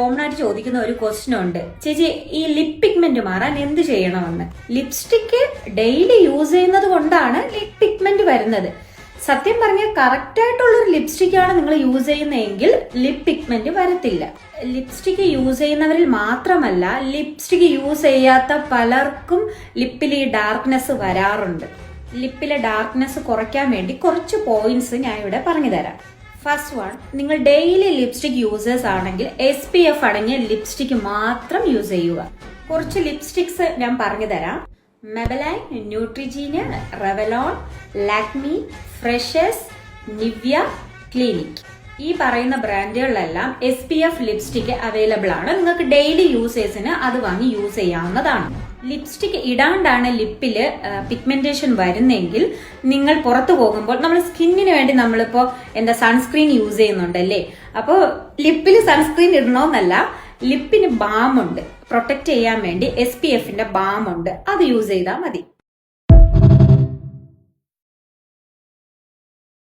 Common ആയിട്ട് ചോദിക്കുന്ന ഒരു ക്വസ്റ്റ്യൻ ഉണ്ട്, ചേച്ചി ഈ ലിപ് പിഗ്മെന്റ് മാറാൻ എന്ത് ചെയ്യണമെന്ന്. ലിപ്സ്റ്റിക്ക് ഡെയിലി യൂസ് ചെയ്യുന്നത് കൊണ്ടാണ് ലിപ് പിഗ്മെന്റ് വരുന്നത്. സത്യം പറഞ്ഞാൽ കറക്റ്റ് ആയിട്ടുള്ള ഒരു ലിപ്സ്റ്റിക് ആണ് നിങ്ങൾ യൂസ് ചെയ്യുന്നതെങ്കിൽ ലിപ് പിഗ്മെന്റ് വരത്തില്ല. ലിപ്സ്റ്റിക് യൂസ് ചെയ്യുന്നവരിൽ മാത്രമല്ല, ലിപ്സ്റ്റിക് യൂസ് ചെയ്യാത്ത പലർക്കും ലിപ്പിൽ ഈ ഡാർക്ക്നെസ് വരാറുണ്ട്. ലിപ്പിലെ ഡാർക്ക്നെസ് കുറയ്ക്കാൻ വേണ്ടി കുറച്ച് പോയിന്റ്സ് ഞാൻ ഇവിടെ പറഞ്ഞു തരാം. ഫസ്റ്റ് വൺ, നിങ്ങൾ ഡെയിലി ലിപ്സ്റ്റിക് യൂസേഴ്സ് ആണെങ്കിൽ SPF അടങ്ങിയ ലിപ്സ്റ്റിക് മാത്രം യൂസ് ചെയ്യുക. കുറച്ച് ലിപ്സ്റ്റിക്സ് ഞാൻ പറഞ്ഞു തരാം. മെബലൈൻ, ന്യൂട്രിജീന, Revlon, Lakme, freshers, Nivea, clinic. ഈ പറയുന്ന ബ്രാൻഡുകളിലെല്ലാം SPF ലിപ്സ്റ്റിക് അവൈലബിൾ ആണ്. നിങ്ങൾക്ക് ഡെയിലി യൂസേഴ്സിന് അത് വാങ്ങി യൂസ് ചെയ്യാവുന്നതാണ്. ലിപ്സ്റ്റിക് ഇടാണ്ടാണ് ലിപ്പില് പിഗ്മെന്റേഷൻ വരുന്നെങ്കിൽ നിങ്ങൾ പുറത്തു പോകുമ്പോൾ, നമ്മൾ സ്കിന്നിന് വേണ്ടി നമ്മളിപ്പോ സൺസ്ക്രീൻ യൂസ് ചെയ്യുന്നുണ്ടല്ലേ, അപ്പോൾ ലിപ്പിൽ സൺസ്ക്രീൻ ഇടണമെന്നല്ല, ലിപ്പിന് ബാം ഉണ്ട്, പ്രൊട്ടക്ട് ചെയ്യാൻ വേണ്ടി SPFന്റെ ബാം ഉണ്ട്, അത് യൂസ് ചെയ്താൽ മതി.